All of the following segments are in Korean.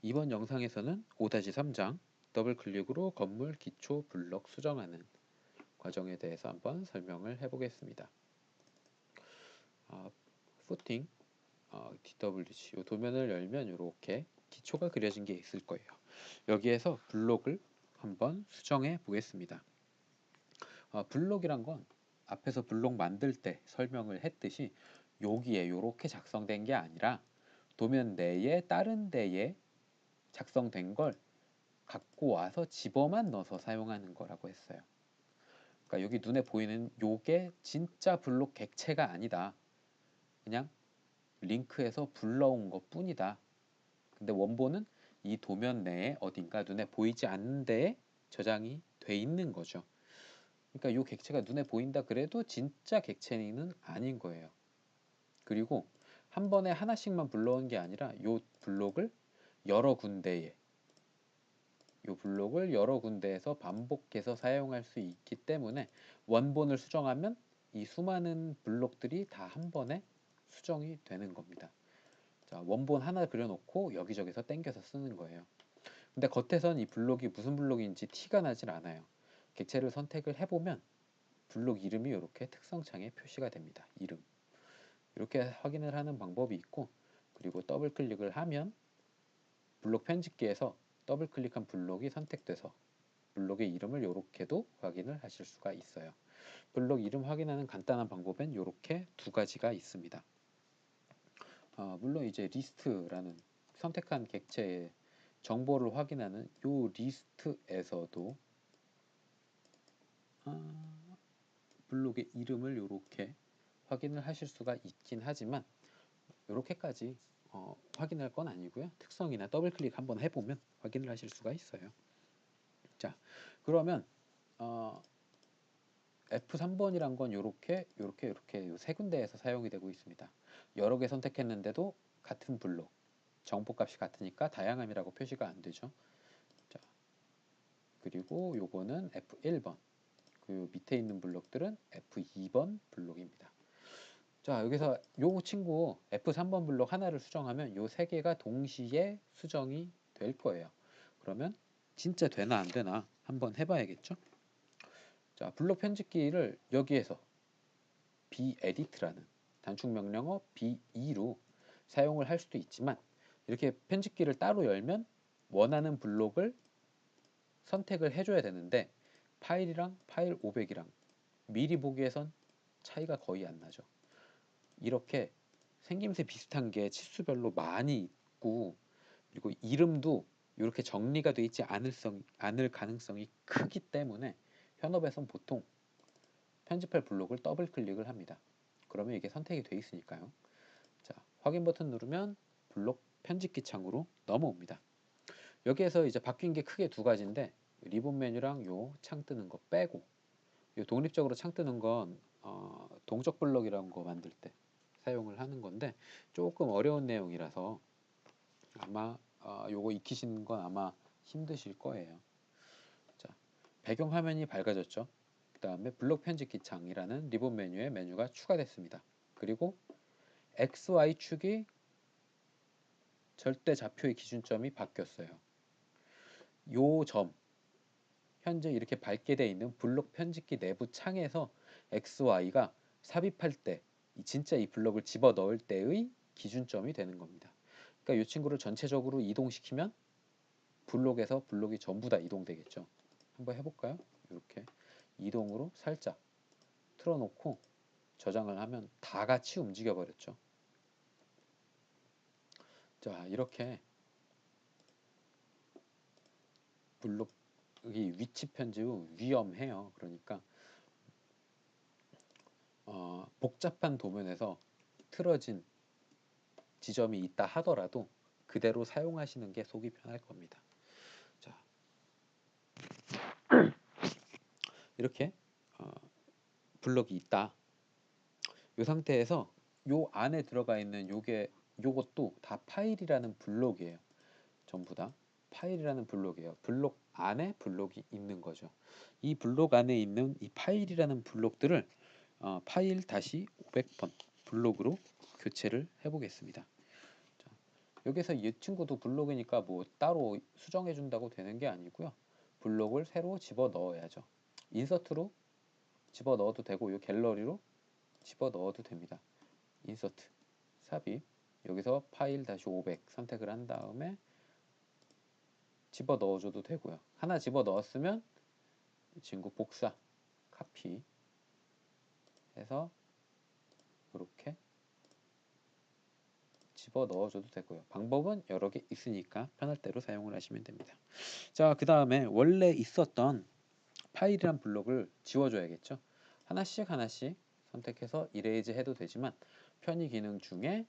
이번 영상에서는 5-3장 더블클릭으로 건물 기초 블록 수정하는 과정에 대해서 한번 설명을 해보겠습니다. 푸팅 DWG 이 도면을 열면 이렇게 기초가 그려진 게 있을 거예요. 여기에서 블록을 한번 수정해 보겠습니다. 블록이란 건 앞에서 블록 만들 때 설명을 했듯이 여기에 이렇게 작성된 게 아니라 도면 내에 다른 데에 작성된 걸 갖고 와서 집어만 넣어서 사용하는 거라고 했어요. 그러니까 여기 눈에 보이는 요게 진짜 블록 객체가 아니다. 그냥 링크에서 불러온 것 뿐이다. 근데 원본은 이 도면 내에 어딘가 눈에 보이지 않는 데에 저장이 돼 있는 거죠. 그러니까 요 객체가 눈에 보인다 그래도 진짜 객체는 아닌 거예요. 그리고 한 번에 하나씩만 불러온 게 아니라 요 블록을 여러 군데에 이 블록을 여러 군데에서 반복해서 사용할 수 있기 때문에 원본을 수정하면 이 수많은 블록들이 다 한 번에 수정이 되는 겁니다. 자, 원본 하나 그려놓고 여기저기서 땡겨서 쓰는 거예요. 근데 겉에선 이 블록이 무슨 블록인지 티가 나질 않아요. 객체를 선택을 해보면 블록 이름이 이렇게 특성창에 표시가 됩니다. 이름. 이렇게 확인을 하는 방법이 있고, 그리고 더블 클릭을 하면 블록 편집기에서 더블 클릭한 블록이 선택돼서 블록의 이름을 이렇게도 확인을 하실 수가 있어요. 블록 이름 확인하는 간단한 방법은 이렇게 두 가지가 있습니다. 물론 이제 리스트라는 선택한 객체의 정보를 확인하는 이 리스트에서도 블록의 이름을 이렇게 확인을 하실 수가 있긴 하지만 이렇게까지 확인할 건 아니고요. 특성이나 더블 클릭 한번 해보면 확인을 하실 수가 있어요. 자, 그러면 F3번이란 건 요렇게 세 군데에서 사용이 되고 있습니다. 여러 개 선택했는데도 같은 블록, 정보값이 같으니까 다양함이라고 표시가 안 되죠. 자, 그리고 요거는 F1번, 그 밑에 있는 블록들은 F2번 블록입니다. 자, 여기서 요 친구 F3번 블록 하나를 수정하면 요 세 개가 동시에 수정이 될 거예요. 그러면 진짜 되나 안 되나 한번 해봐야겠죠? 자, 블록 편집기를 여기에서 bedit라는 단축 명령어 b2로 사용을 할 수도 있지만 이렇게 편집기를 따로 열면 원하는 블록을 선택을 해줘야 되는데 파일이랑 파일 500이랑 미리 보기에선 차이가 거의 안 나죠. 이렇게 생김새 비슷한 게 치수별로 많이 있고, 그리고 이름도 이렇게 정리가 되어 있지 않을 가능성이 크기 때문에 현업에선 보통 편집할 블록을 더블 클릭을 합니다. 그러면 이게 선택이 돼 있으니까요. 자, 확인 버튼 누르면 블록 편집기 창으로 넘어옵니다. 여기에서 이제 바뀐 게 크게 두 가지인데 리본 메뉴랑 요 창 뜨는 거 빼고, 요 독립적으로 창 뜨는 건 동적 블록이라는 거 만들 때 사용을 하는 건데 조금 어려운 내용이라서 아마 요거 익히시는 건 아마 힘드실 거예요. 자, 배경 화면이 밝아졌죠. 그 다음에 블록 편집기 창이라는 리본 메뉴에 메뉴가 추가됐습니다. 그리고 XY축이 절대 좌표의 기준점이 바뀌었어요. 요 점, 현재 이렇게 밝게 되어 있는 블록 편집기 내부 창에서 XY가 삽입할 때 진짜 이 블록을 집어 넣을 때의 기준점이 되는 겁니다. 그러니까 이 친구를 전체적으로 이동시키면 블록에서 블록이 전부 다 이동되겠죠. 한번 해볼까요? 이렇게 이동으로 살짝 틀어놓고 저장을 하면 다 같이 움직여 버렸죠. 자, 이렇게 블록이 위치 편집 위험해요. 그러니까 복잡한 도면에서 틀어진 지점이 있다 하더라도 그대로 사용하시는 게 속이 편할 겁니다. 자, 이렇게 블록이 있다. 이 상태에서 요 안에 들어가 있는 요것도 다 파일이라는 블록이에요. 전부 다 파일이라는 블록이에요. 블록 안에 블록이 있는 거죠. 이 블록 안에 있는 이 파일이라는 블록들을 파일 다시 500번 블록으로 교체를 해보겠습니다. 자, 여기서 이 친구도 블록이니까 뭐 따로 수정해 준다고 되는 게 아니고요. 블록을 새로 집어 넣어야죠. 인서트로 집어 넣어도 되고 이 갤러리로 집어 넣어도 됩니다. 인서트 삽입 여기서 파일 다시 500 선택을 한 다음에 집어 넣어줘도 되고요. 하나 집어 넣었으면 이 친구 복사 카피 해서 이렇게 집어 넣어줘도 되고요. 방법은 여러 개 있으니까 편할 대로 사용을 하시면 됩니다. 자, 그 다음에 원래 있었던 파일이란 블록을 지워줘야겠죠. 하나씩 하나씩 선택해서 이레이즈 해도 되지만 편의 기능 중에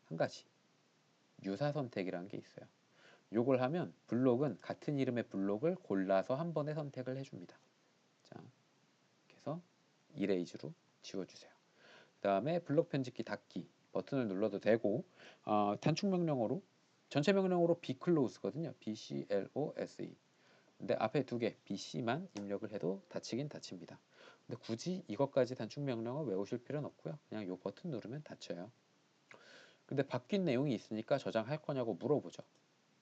한 가지 유사 선택이라는 게 있어요. 요걸 하면 블록은 같은 이름의 블록을 골라서 한 번에 선택을 해줍니다. 자, 그래서 이레이즈로 지워주세요. 그 다음에 블록 편집기 닫기 버튼을 눌러도 되고 단축 명령어로 전체 명령어로 bclose거든요. bclose. 근데 앞에 두 개 bc만 입력을 해도 닫히긴 닫힙니다. 근데 굳이 이것까지 단축 명령어 외우실 필요는 없고요. 그냥 요 버튼 누르면 닫혀요. 근데 바뀐 내용이 있으니까 저장할 거냐고 물어보죠.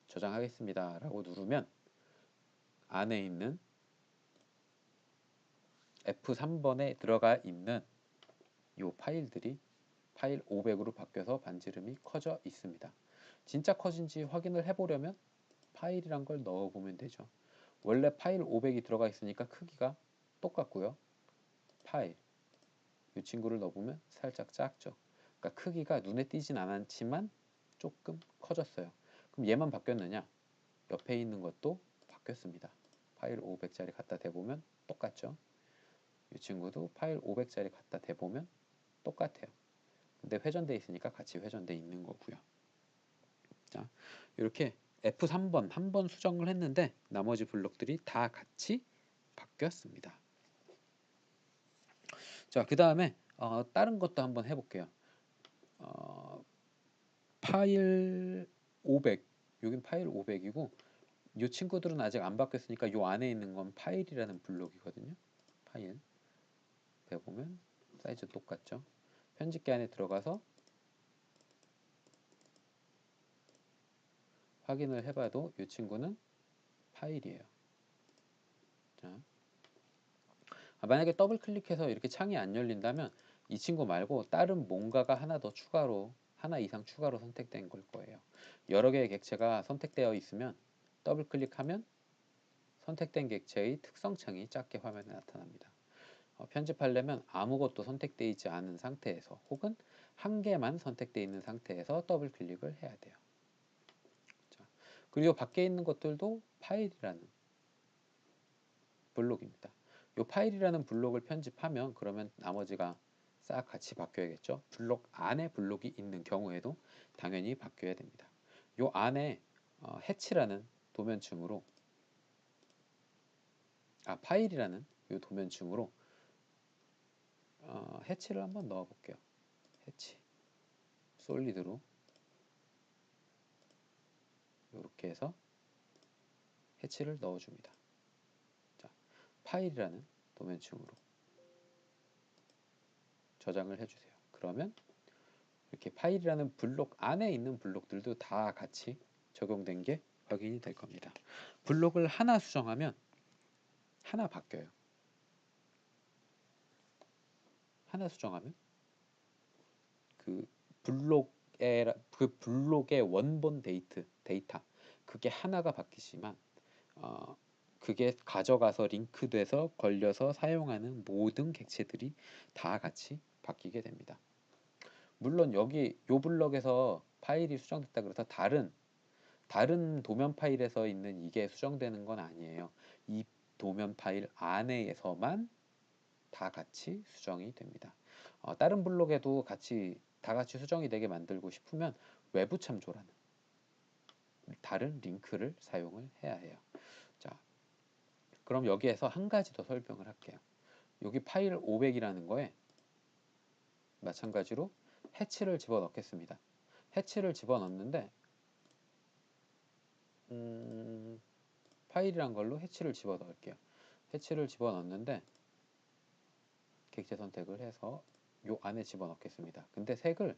저장하겠습니다 라고 누르면 안에 있는 F3번에 들어가 있는 요 파일들이 파일 500으로 바뀌어서 반지름이 커져 있습니다. 진짜 커진지 확인을 해보려면 파일이란 걸 넣어보면 되죠. 원래 파일 500이 들어가 있으니까 크기가 똑같고요. 파일 이 친구를 넣어보면 살짝 작죠. 그러니까 크기가 눈에 띄진 않았지만 조금 커졌어요. 그럼 얘만 바뀌었느냐? 옆에 있는 것도 바뀌었습니다. 파일 500짜리 갖다 대보면 똑같죠. 이 친구도 파일 500짜리 갖다 대보면 똑같아요. 근데 회전돼 있으니까 같이 회전돼 있는 거고요. 자, 이렇게 F3번 한 번 수정을 했는데 나머지 블록들이 다 같이 바뀌었습니다. 자, 그 다음에 다른 것도 한번 해볼게요. 파일 500 여긴 파일 500이고 이 친구들은 아직 안 바뀌었으니까 이 안에 있는 건 파일이라는 블록이거든요. 파일 해보면 사이즈 똑같죠. 편집기 안에 들어가서 확인을 해봐도 이 친구는 파일이에요. 자, 만약에 더블 클릭해서 이렇게 창이 안 열린다면 이 친구 말고 다른 뭔가가 하나 더 추가로 하나 이상 추가로 선택된 걸 거예요. 여러 개의 객체가 선택되어 있으면 더블 클릭하면 선택된 객체의 특성 창이 작게 화면에 나타납니다. 편집하려면 아무것도 선택되어 있지 않은 상태에서 혹은 한 개만 선택되어 있는 상태에서 더블 클릭을 해야 돼요. 자, 그리고 밖에 있는 것들도 파일이라는 블록입니다. 이 파일이라는 블록을 편집하면 그러면 나머지가 싹 같이 바뀌어야겠죠. 블록 안에 블록이 있는 경우에도 당연히 바뀌어야 됩니다. 이 안에 해치라는 도면층으로 파일이라는 이 도면층으로 해치를 한번 넣어 볼게요. 해치 솔리드로 이렇게 해서 해치를 넣어 줍니다. 자, 파일이라는 도면층으로 저장을 해 주세요. 그러면 이렇게 파일이라는 블록 안에 있는 블록들도 다 같이 적용된 게 확인이 될 겁니다. 블록을 하나 수정하면 하나 바뀌어요. 하나 수정하면 그 블록의 원본 데이터 그게 하나가 바뀌지만 그게 가져가서 링크돼서 걸려서 사용하는 모든 객체들이 다 같이 바뀌게 됩니다. 물론 여기 요 블럭에서 파일이 수정됐다 그래서 다른 도면 파일에서 있는 이게 수정되는 건 아니에요. 이 도면 파일 안에서만 다 같이 수정이 됩니다. 다른 블록에도 다 같이 수정이 되게 만들고 싶으면 외부 참조라는 다른 링크를 사용을 해야 해요. 자, 그럼 여기에서 한 가지 더 설명을 할게요. 여기 파일 500이라는 거에 마찬가지로 해치를 집어넣겠습니다. 해치를 집어넣는데 파일이란 걸로 해치를 집어넣을게요. 해치를 집어넣는데 객체 선택을 해서 요 안에 집어넣겠습니다. 근데 색을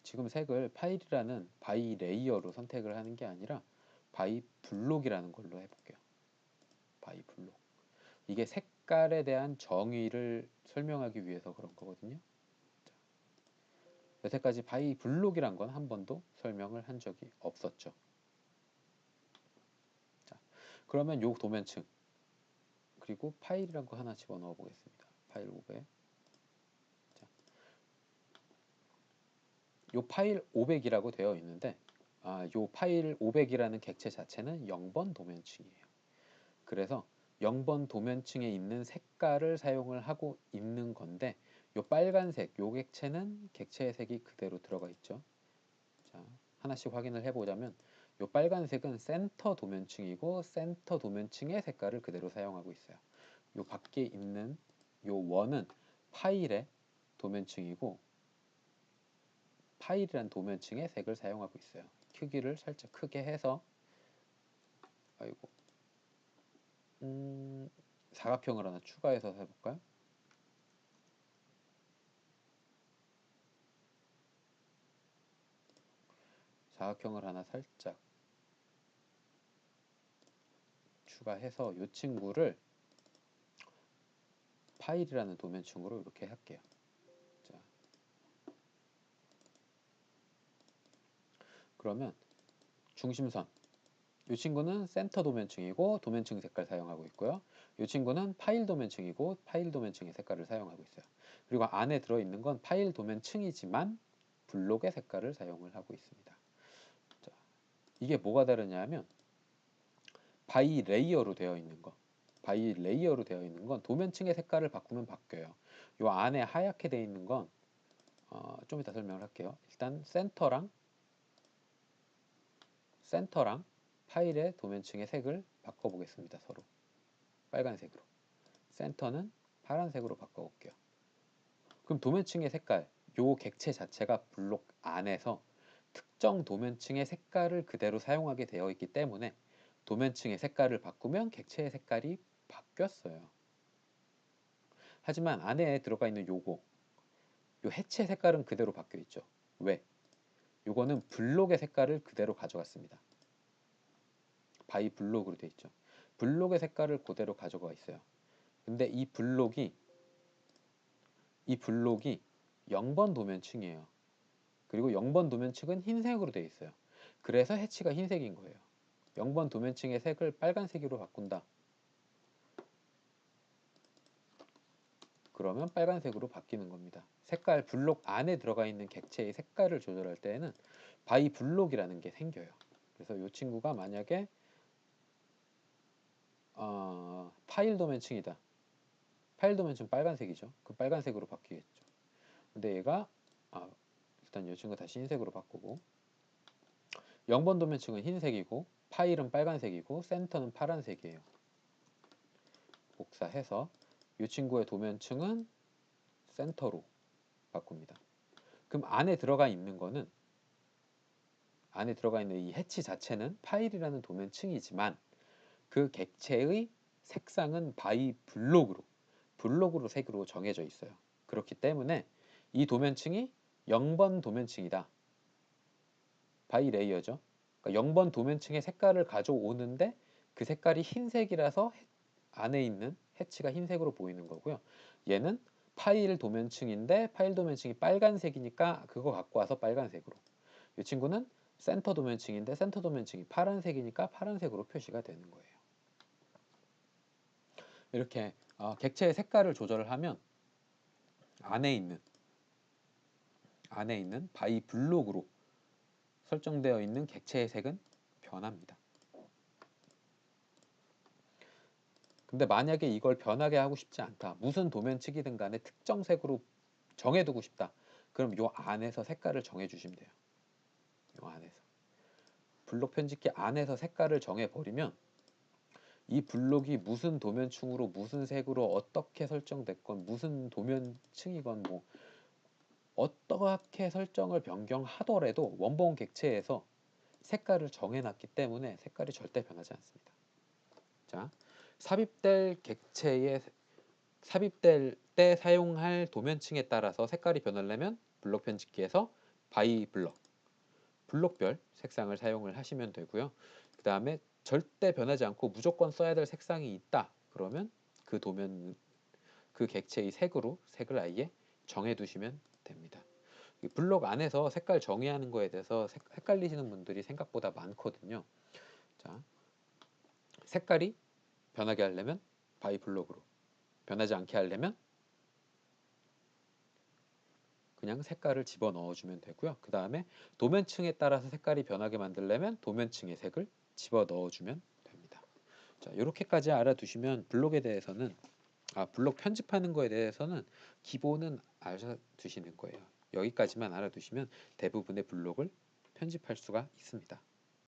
지금 색을 파일이라는 바이 레이어로 선택을 하는 게 아니라 바이 블록이라는 걸로 해볼게요. 바이 블록. 이게 색깔에 대한 정의를 설명하기 위해서 그런 거거든요. 여태까지 바이 블록이란 건 한 번도 설명을 한 적이 없었죠. 자, 그러면 요 도면층 그리고 파일이란 거 하나 집어넣어 보겠습니다. 파일 500. 자, 요 파일 500이라고 되어 있는데 요 파일 500이라는 객체 자체는 0번 도면층이에요. 그래서 0번 도면층에 있는 색깔을 사용을 하고 있는 건데 요 빨간색 요 객체는 객체의 색이 그대로 들어가 있죠. 자, 하나씩 확인을 해보자면 요 빨간색은 센터 도면층이고 센터 도면층의 색깔을 그대로 사용하고 있어요. 요 밖에 있는 요 원은 파일의 도면층이고 파일이란 도면층의 색을 사용하고 있어요. 크기를 살짝 크게 해서 아이고 사각형을 하나 추가해서 해볼까요? 사각형을 하나 살짝 추가해서 이 친구를 파일이라는 도면층으로 이렇게 할게요. 자, 그러면 중심선 이 친구는 센터 도면층이고 도면층 색깔 사용하고 있고요. 이 친구는 파일 도면층이고 파일 도면층의 색깔을 사용하고 있어요. 그리고 안에 들어있는 건 파일 도면층이지만 블록의 색깔을 사용을 하고 있습니다. 자, 이게 뭐가 다르냐면 바이 레이어로 되어 있는 거 바이 레이어로 되어 있는 건 도면층의 색깔을 바꾸면 바뀌어요. 요 안에 하얗게 되어 있는 건 좀 이따 설명을 할게요. 일단 센터랑 파일의 도면층의 색을 바꿔보겠습니다. 서로 빨간색으로 센터는 파란색으로 바꿔볼게요. 그럼 도면층의 색깔 요 객체 자체가 블록 안에서 특정 도면층의 색깔을 그대로 사용하게 되어 있기 때문에 도면층의 색깔을 바꾸면 객체의 색깔이 바뀌었어요. 하지만 안에 들어가 있는 요 해체 색깔은 그대로 바뀌어 있죠. 왜? 요거는 블록의 색깔을 그대로 가져갔습니다. 바이 블록으로 되어 있죠. 블록의 색깔을 그대로 가져가 있어요. 근데 이 블록이 0번 도면층이에요. 그리고 0번 도면층은 흰색으로 되어 있어요. 그래서 해치가 흰색인 거예요. 0번 도면층의 색을 빨간색으로 바꾼다. 그러면 빨간색으로 바뀌는 겁니다. 색깔 블록 안에 들어가 있는 객체의 색깔을 조절할 때에는 바이 블록이라는 게 생겨요. 그래서 이 친구가 만약에 파일 도면층이다. 파일 도면층 빨간색이죠. 그 빨간색으로 바뀌겠죠. 근데 얘가 일단 이 친구 다시 흰색으로 바꾸고 0번 도면층은 흰색이고 파일은 빨간색이고 센터는 파란색이에요. 복사해서 이 친구의 도면층은 센터로 바꿉니다. 그럼 안에 들어가 있는 이 해치 자체는 파일이라는 도면층이지만 그 객체의 색상은 바이 블록으로 색으로 정해져 있어요. 그렇기 때문에 이 도면층이 0번 도면층이다. 바이 레이어죠. 그러니까 0번 도면층의 색깔을 가져오는데 그 색깔이 흰색이라서 안에 있는 해치가 흰색으로 보이는 거고요. 얘는 파일 도면층인데 파일 도면층이 빨간색이니까 그거 갖고 와서 빨간색으로. 이 친구는 센터 도면층인데 센터 도면층이 파란색이니까 파란색으로 표시가 되는 거예요. 이렇게 객체의 색깔을 조절을 하면 안에 있는 바이 블록으로 설정되어 있는 객체의 색은 변합니다. 근데 만약에 이걸 변하게 하고 싶지 않다. 무슨 도면측이든 간에 특정 색으로 정해두고 싶다. 그럼 요 안에서 색깔을 정해주시면 돼요. 요 안에서. 블록 편집기 안에서 색깔을 정해버리면 이 블록이 무슨 도면층으로 무슨 색으로 어떻게 설정됐건 무슨 도면층이건 뭐 어떻게 설정을 변경하더라도 원본 객체에서 색깔을 정해놨기 때문에 색깔이 절대 변하지 않습니다. 자, 삽입될 때 사용할 도면층에 따라서 색깔이 변하려면 블록 편집기에서 바이 블록별 색상을 사용을 하시면 되고요. 그 다음에 절대 변하지 않고 무조건 써야 될 색상이 있다. 그러면 그 도면 그 객체의 색을 아예 정해 두시면 됩니다. 이 블록 안에서 색깔 정의하는 거에 대해서 헷갈리시는 분들이 생각보다 많거든요. 자, 색깔이 변하게 하려면 바이 블록으로, 변하지 않게 하려면 그냥 색깔을 집어 넣어주면 되고요. 그 다음에 도면층에 따라서 색깔이 변하게 만들려면 도면층의 색을 집어 넣어주면 됩니다. 자, 이렇게까지 알아두시면 블록 편집하는 거에 대해서는 기본은 알아두시는 거예요. 여기까지만 알아두시면 대부분의 블록을 편집할 수가 있습니다.